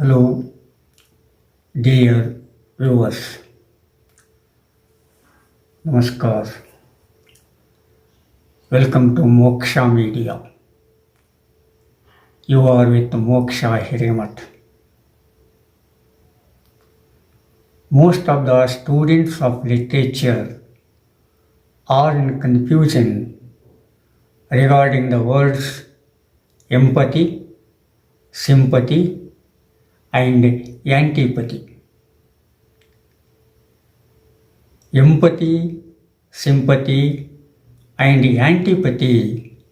Hello, dear viewers. Namaskar. Welcome to Moksha Media. You are with Moksha Hiremat. Most of the students of literature are in confusion regarding the words empathy, sympathy, and antipathy. Empathy, sympathy, and antipathy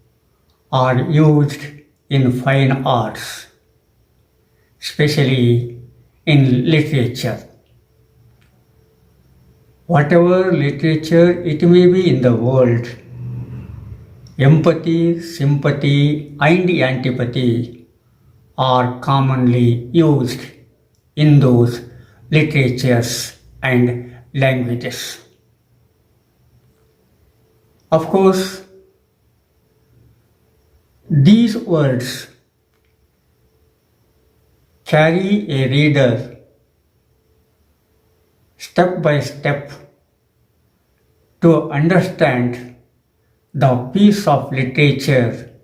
are used in fine arts, especially in literature. Whatever literature it may be in the world, empathy, sympathy, and antipathy are commonly used in those literatures and languages. Of course, these words carry a reader step by step to understand the piece of literature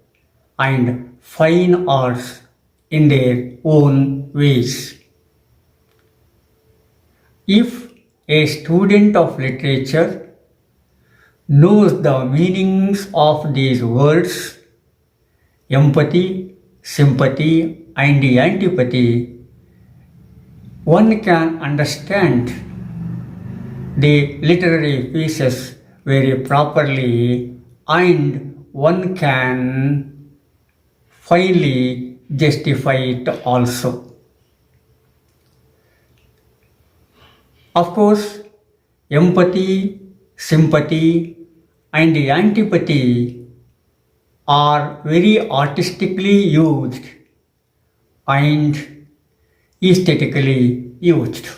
and fine arts in their own ways. If a student of literature knows the meanings of these words, empathy, sympathy, and antipathy, one can understand the literary pieces very properly and one can finally justify it also. Of course, empathy, sympathy, and antipathy are very artistically used and aesthetically used.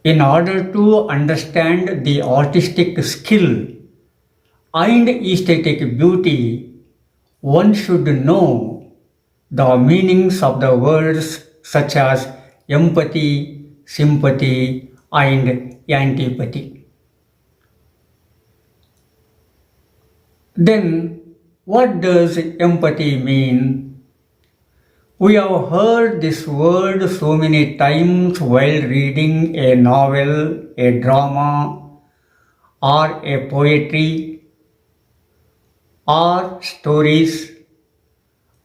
In order to understand the artistic skill and aesthetic beauty, one should know the meanings of the words such as empathy, sympathy, and antipathy. Then, what does empathy mean? We have heard this word so many times while reading a novel, a drama, or a poetry, or stories,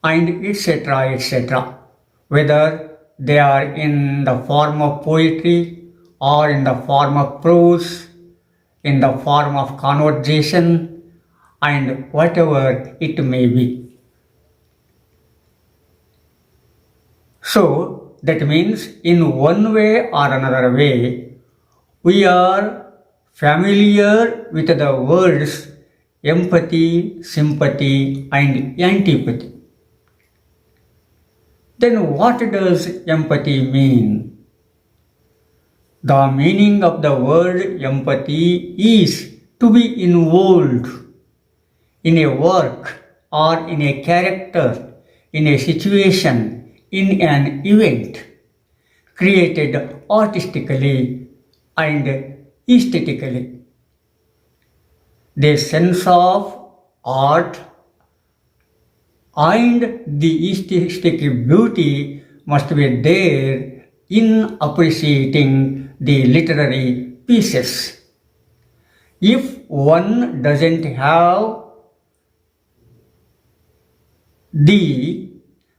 and etc. Whether they are in the form of poetry or in the form of prose, in the form of conversation, and whatever it may be. So, that means in one way or another way, we are familiar with the words empathy, sympathy, and antipathy. Then what does empathy mean? The meaning of the word empathy is to be involved in a work or in a character, in a situation, in an event created artistically and aesthetically. The sense of art and the aesthetic beauty must be there in appreciating the literary pieces. If one doesn't have the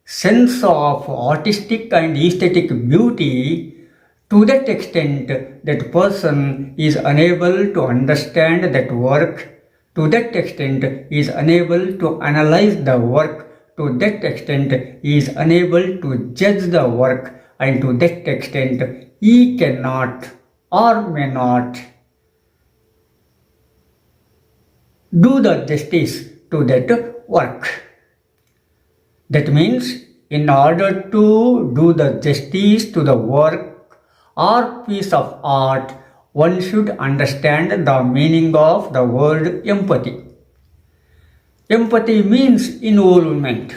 sense of artistic and aesthetic beauty, to that extent that person is unable to understand that work, to that extent is unable to analyze the work, to that extent is unable to judge the work, and to that extent he cannot or may not do the justice to that work. That means in order to do the justice to the work or piece of art, one should understand the meaning of the word empathy. Empathy means involvement.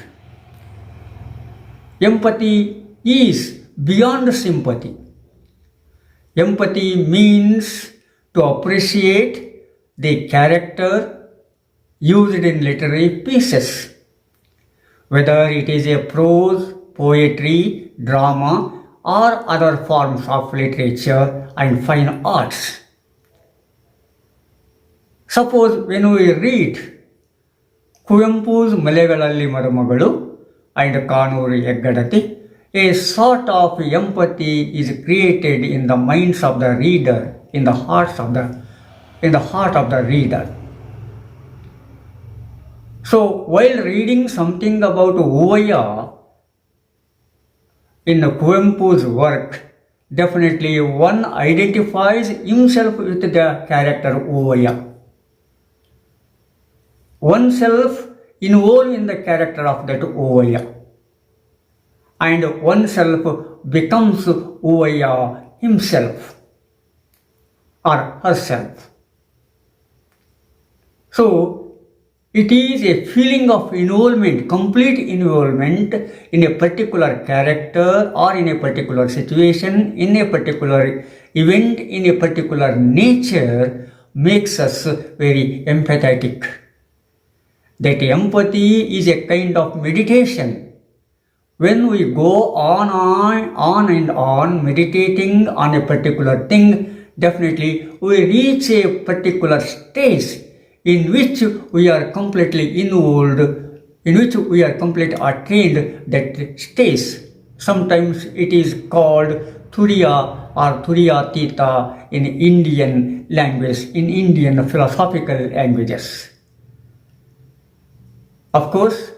empathy is beyond sympathy. Empathy means to appreciate the character used in literary pieces, whether it is a prose, poetry, drama, or other forms of literature and fine arts. Suppose when we read Kuvempu's Malegalalli Marumagalu and Kanuri Eggadati, a sort of empathy is created in the minds of the reader, in the heart of the reader. So while reading something about Uvaya in Kuvempu's work, definitely one identifies himself with the character Uvaya. Oneself involved in the character of that Uvaya, and oneself becomes Uvaya himself or herself. So it is a feeling of involvement, complete involvement in a particular character or in a particular situation, in a particular event, in a particular nature, makes us very empathetic. That empathy is a kind of meditation. When we go on and on meditating on a particular thing, definitely we reach a particular stage in which we are completely involved, in which we are completely attained that stage. Sometimes it is called Turiya or Turiyatita in Indian language, in Indian philosophical languages. Of course,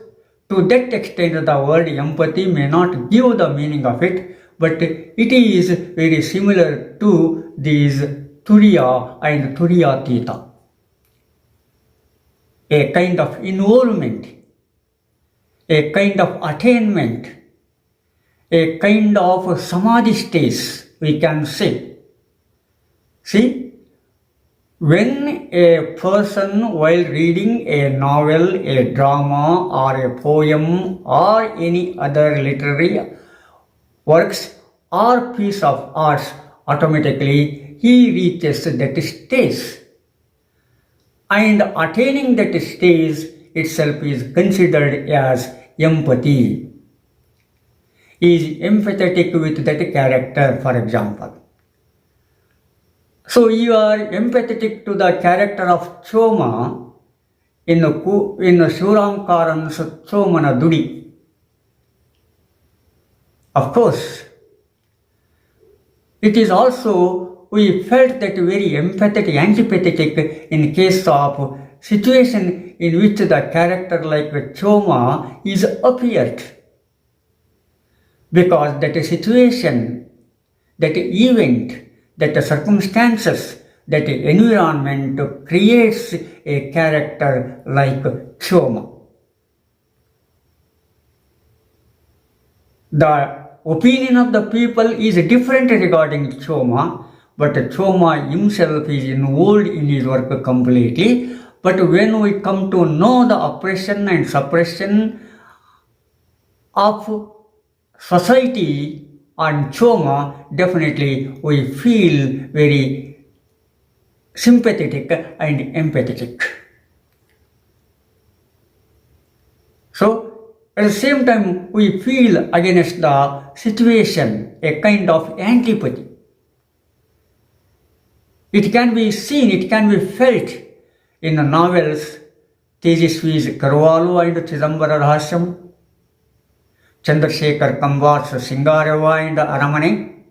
to that extent the word empathy may not give the meaning of it, but it is very similar to these Turiya and Turiyatita. A kind of involvement, a kind of attainment, a kind of samadhi stage, we can say. See, when a person while reading a novel, a drama or a poem or any other literary works or piece of arts, automatically he reaches that stage. And attaining that stage itself is considered as empathy. He is empathetic with that character, for example. So you are empathetic to the character of Choma in Shivaramkaran's Chomana Dudi. Of course, it is also, we felt that very empathetic, antipathetic in case of situation in which the character like Choma is appeared. Because that situation, that event, that the circumstances, that the environment creates a character like Choma. The opinion of the people is different regarding Choma, but Choma himself is involved in his work completely. But when we come to know the oppression and suppression of society and Choma, definitely we feel very sympathetic and empathetic. So at the same time we feel against the situation a kind of antipathy. It can be seen, it can be felt in the novels Tejasvi's Karvalu and Chidambara Rahasam, Chandrasekhar Kambar's Singarava and Aramane,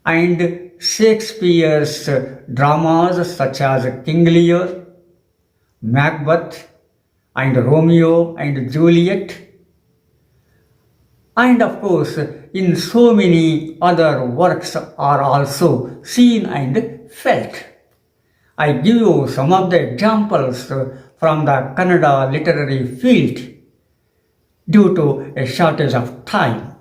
and Shakespeare's dramas such as King Lear, Macbeth, and Romeo and Juliet, and of course in so many other works are also seen and felt. I give you some of the examples from the Kannada literary field due to a shortage of time.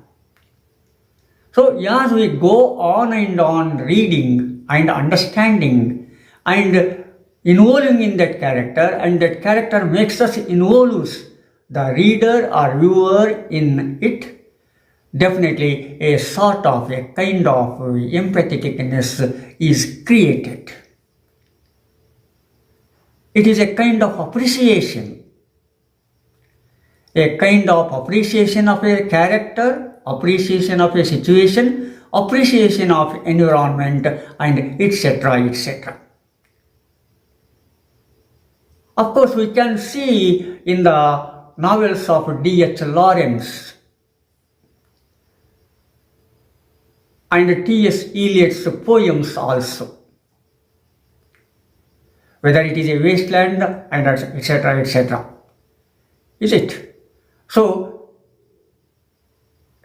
So as we go on and on reading and understanding and involving in that character, and that character makes us involved the reader or viewer in it, definitely a sort of a kind of empatheticness is created. It is a kind of appreciation. A kind of appreciation of a character, appreciation of a situation, appreciation of environment, and etc. etc. Of course, we can see in the novels of D.H. Lawrence and T.S. Eliot's poems also, whether it is a wasteland and etc. etc. Is it? So,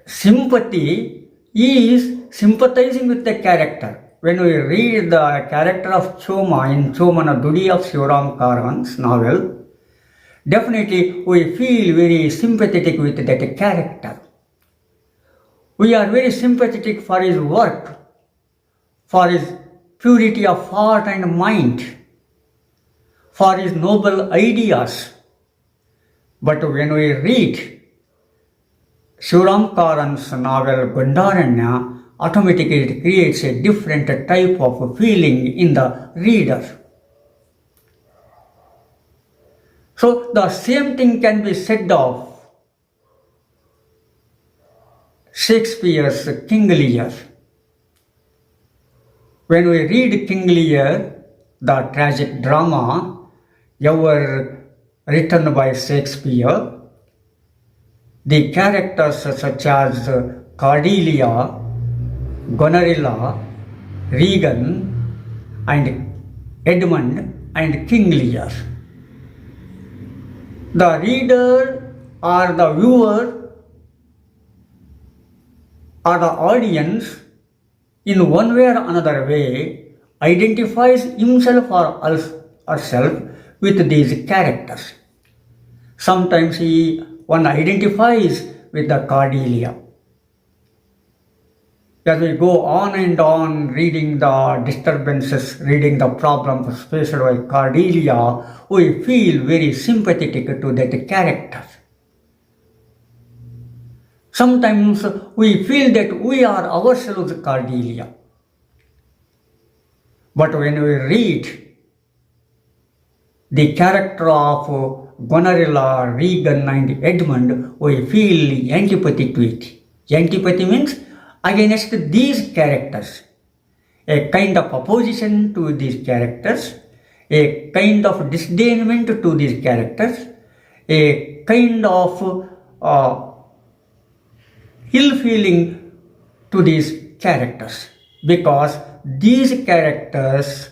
sympathy is sympathizing with the character. When we read the character of Choma in Chomana Dudi of Shivaram Karan's novel, definitely we feel very sympathetic with that character. We are very sympathetic for his work, for his purity of heart and mind, for his noble ideas. But when we read Shivaram Karan's novel Gundaranya, automatically it creates a different type of feeling in the reader. So the same thing can be said of Shakespeare's King Lear. When we read King Lear, the tragic drama ever written by Shakespeare, the characters such as Cordelia, Gonerilla, Regan, and Edmund, and King Lear. The reader or the viewer or the audience, in one way or another way, identifies himself or herself with these characters. Sometimes one identifies with the Cordelia. As we go on and on reading the disturbances, reading the problems faced by Cordelia, we feel very sympathetic to that character. Sometimes we feel that we are ourselves Cordelia. But when we read the character of Gonerilla, Regan, and Edmund, we feel antipathy to it. Antipathy means against these characters, a kind of opposition to these characters, a kind of disdainment to these characters, a kind of ill feeling to these characters, because these characters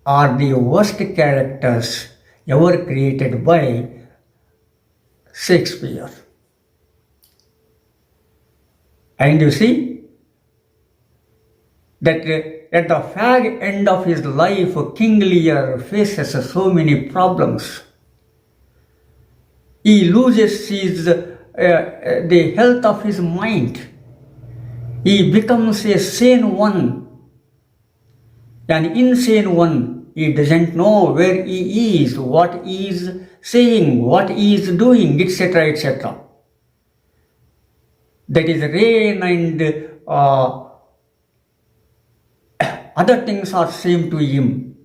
are the worst characters ever created by Shakespeare. And you see that at the fag end of his life, King Lear faces so many problems. He loses the health of his mind. He becomes a sane one, an insane one. He doesn't know where he is, what he is saying, what he is doing, etc. etc. That is rain and other things are same to him.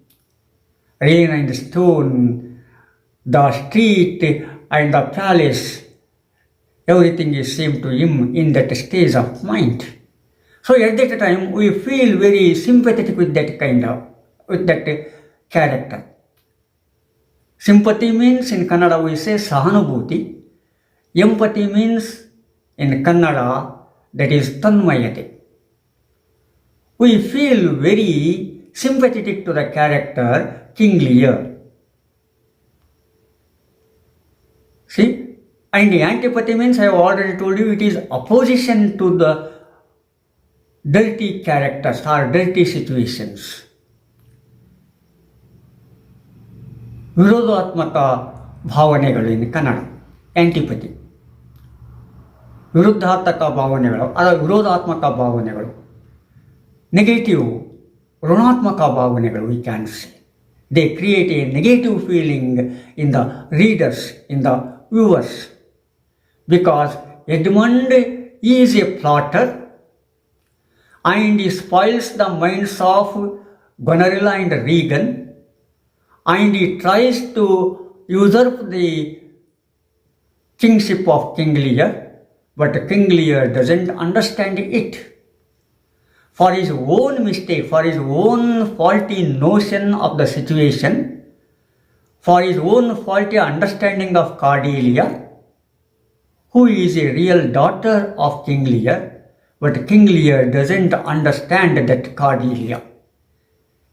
Rain and stone, the street and the palace, everything is same to him in that stage of mind. So at that time we feel very sympathetic with that character. Sympathy means in Kannada we say Sahanubhuti. Empathy means in Kannada that is Tanmayate. We feel very sympathetic to the character King Lear. See? And the antipathy means, I have already told you, it is opposition to the dirty characters or dirty situations. ವಿರೋಧಾತ್ಮಕ ಭಾವನೆಗಳು ಇನ್ ಕನ್ನಡ, ಆಂಟಿಪತಿ. ವಿರುದ್ಧಾರ್ಥಕ ಭಾವನೆಗಳು, ವಿರೋಧಾತ್ಮಕ ಭಾವನೆಗಳು, negative, ಋಣಾತ್ಮಕ ಭಾವನೆಗಳು, we can say. They create a negative feeling in the readers, in the viewers. because Edmund is a plotter and he spoils the minds of Gonarilla and Regan, and he tries to usurp the kingship of King Lear, but King Lear doesn't understand it. For his own mistake, for his own faulty notion of the situation, for his own faulty understanding of Cordelia, who is a real daughter of King Lear, but King Lear doesn't understand that Cordelia.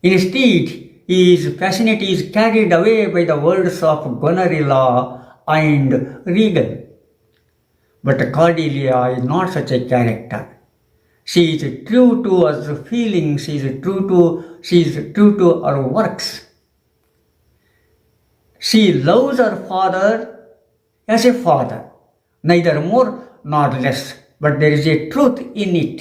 Instead, his fascination is carried away by the words of Gonarilla and Regan. But Cordelia is not such a character. She is true to her feelings, she is true to her works. She loves her father as a father, neither more nor less, but there is a truth in it.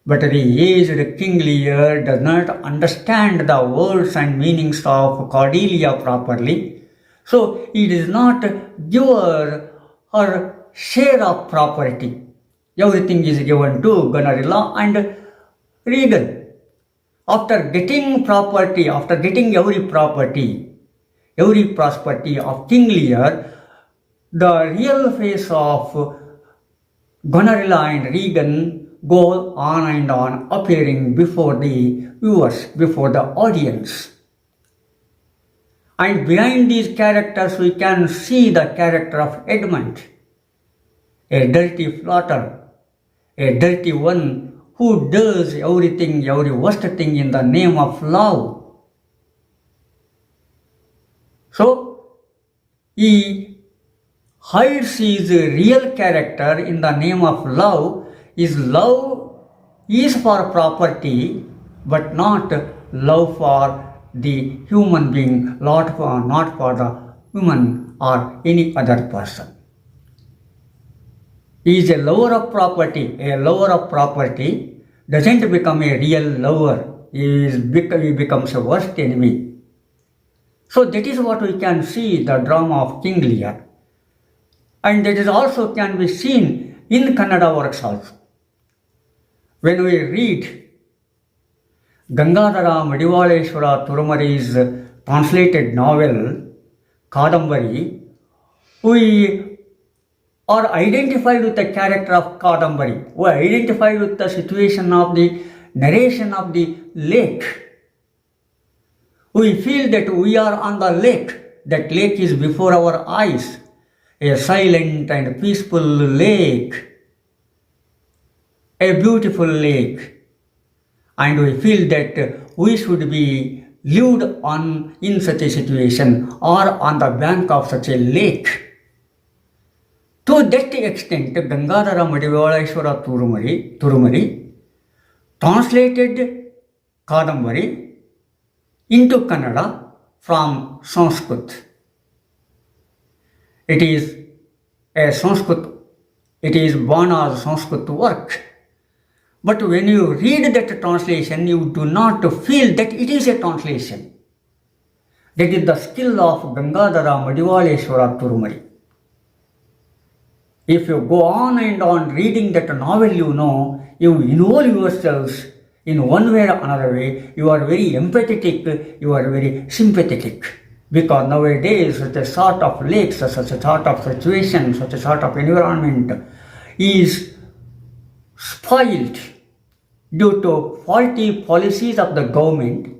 But the aged King Lear does not understand the words and meanings of Cordelia properly, so he does not give her share of property. Everything is given to Gonarilla and Regan. After getting property, after getting every prosperity of King Lear, the real face of Gonarilla and Regan go on and on appearing before the viewers, before the audience. And behind these characters we can see the character of Edmund, a dirty plotter, a dirty one who does everything, every worst thing in the name of love. So, he hides his real character in the name of love. His love is for property, but not love for the human being, not for the woman or any other person. He is a lover of property. A lover of property doesn't become a real lover. He becomes a worst enemy. So that is what we can see the drama of King Lear. And that is also can be seen in Kannada works also. When we read Gangadhara Madivaleshwara Turumari's translated novel, Kadambari, we are identified with the character of Kadambari. We are identified with the situation of the narration of the lake. We feel that we are on the lake. That lake is before our eyes. A silent and peaceful lake. A beautiful lake. And we feel that we should be lived on in such a situation or on the bank of such a lake. To that extent, Gangadhara Madivaleshwara Turumari translated Kadambari into Kannada from Sanskrit. It is born as Sanskrit work. But when you read that translation, you do not feel that it is a translation. That is the skill of Gangadhara Madivaleshwara Turumari. If you go on and on reading that novel, you involve yourselves in one way or another way. You are very empathetic, you are very sympathetic. Because nowadays, such a sort of lakes, such a sort of situation, such a sort of environment is spoiled due to faulty policies of the government,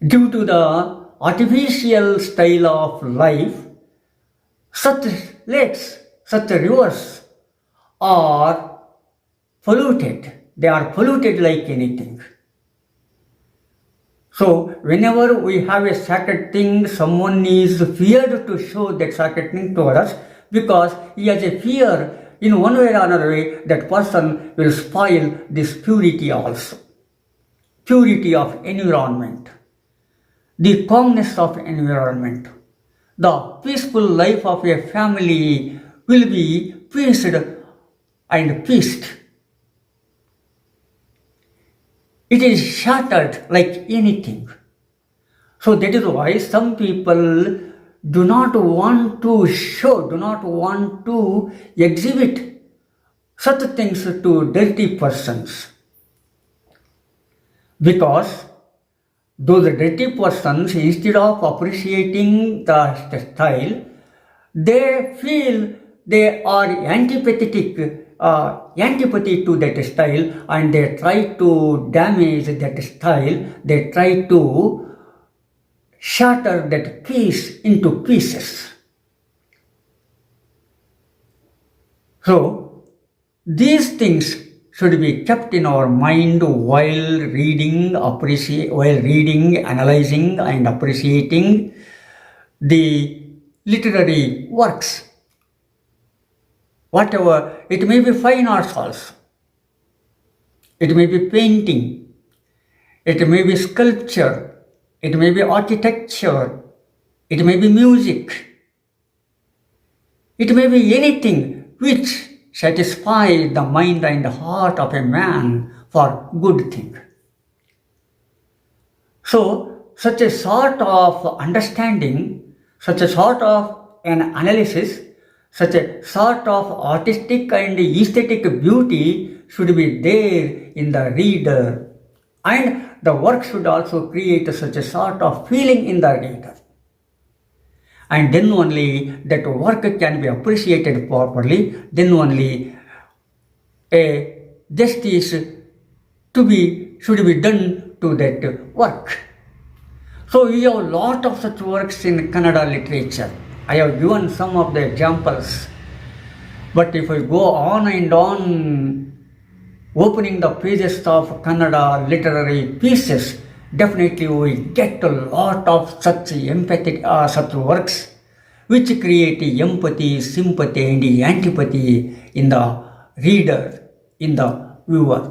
due to the artificial style of life. Such lakes, such rivers are polluted. They are polluted like anything. So, whenever we have a sacred thing, someone is feared to show that sacred thing to others because he has a fear in one way or another way that person will spoil this purity also. Purity of environment, the calmness of environment. The peaceful life of a family will be peaced and pieced. It is shattered like anything. So that is why some people do not want to show, do not want to exhibit such things to dirty persons. Because those dirty persons, instead of appreciating the style, they feel they are antipathy to that style, and they try to damage that style. They try to shatter that piece into pieces. So these things should be kept in our mind while reading, analyzing, and appreciating the literary works. Whatever, it may be fine arts also, it may be painting, it may be sculpture, it may be architecture, it may be music, it may be anything which satisfies the mind and heart of a man for good thing. So, such a sort of understanding, such a sort of an analysis, such a sort of artistic and aesthetic beauty should be there in the reader, and the work should also create such a sort of feeling in the reader. And then only that work can be appreciated properly, then only a justice should be done to that work. So we have a lot of such works in Kannada literature. I have given some of the examples, but if I go on and on opening the pages of Kannada literary pieces, definitely we get a lot of such such works which create empathy, sympathy, and antipathy in the reader, in the viewer.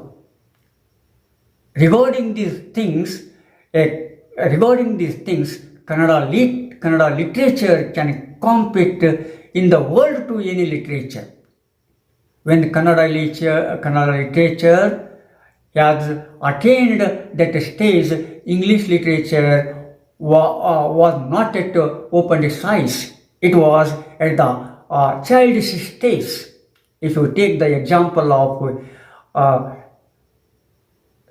Regarding these things, Kannada literature can compete in the world to any literature. When Kannada literature has attained that stage, English literature was not at open its eyes. It was at the childish stage. If you take the example of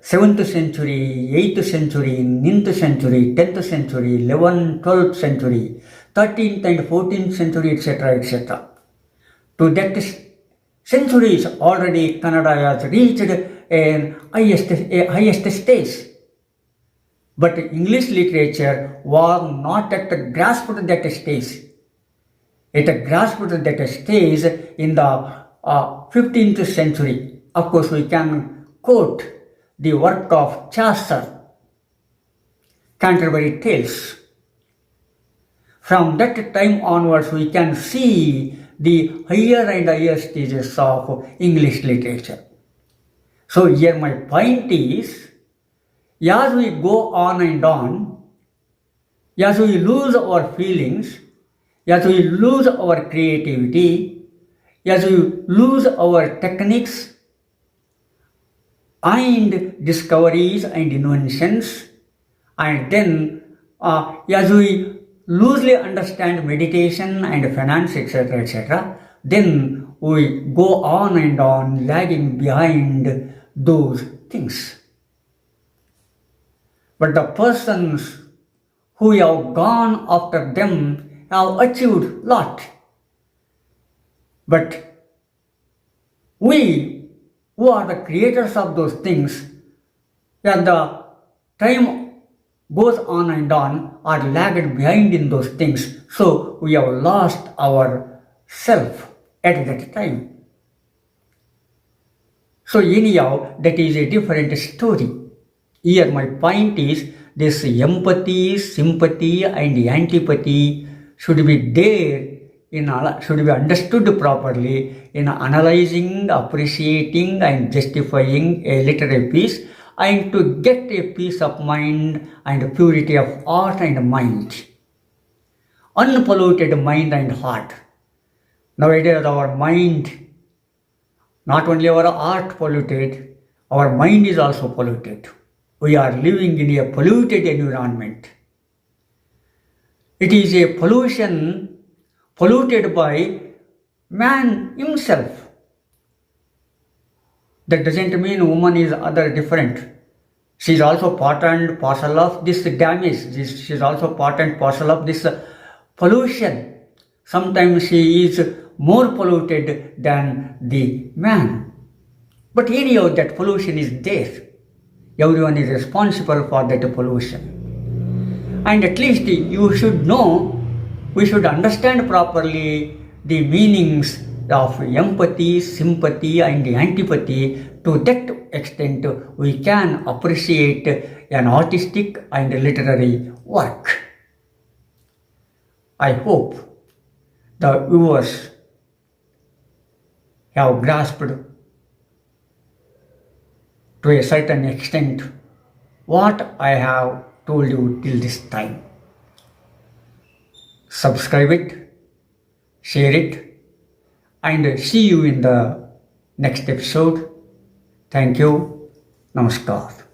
7th century, 8th century, 9th century, 10th century, 11th, 12th century, 13th and 14th century, etc., etc. To that centuries already Kannada has reached a highest stage. But English literature was not at the grasp of that stage. It grasped that stage in the 15th century. Of course, we can quote the work of Chaucer, Canterbury Tales. From that time onwards, we can see the higher and higher stages of English literature. So here my point is, as we go on and on, as we lose our feelings, as we lose our creativity, as we lose our techniques and discoveries and inventions, and then as we loosely understand meditation and finance, etc., etc., then we go on and on lagging behind those things. But the persons who have gone after them have achieved lot. But we who are the creators of those things, as the time goes on and on, are lagged behind in those things. So we have lost our self at that time. So anyhow, that is a different story. Here my point is, this empathy, sympathy, and antipathy should be there, should be understood properly in analyzing, appreciating, and justifying a literary piece, and to get a peace of mind and purity of heart and mind. Unpolluted mind and heart. Nowadays our mind, not only our heart polluted, our mind is also polluted. We are living in a polluted environment. It is a pollution polluted by man himself. That doesn't mean woman is other different. She is also part and parcel of this damage. She is also part and parcel of this pollution. Sometimes she is more polluted than the man. But anyhow, that pollution is there. Everyone is responsible for that pollution. And at least you should know, we should understand properly the meanings of empathy, sympathy and antipathy. To that extent, we can appreciate an artistic and literary work. I hope the viewers have grasped to a certain extent what I have told you till this time. Subscribe it, share it, and see you in the next episode. Thank you. Namaskar.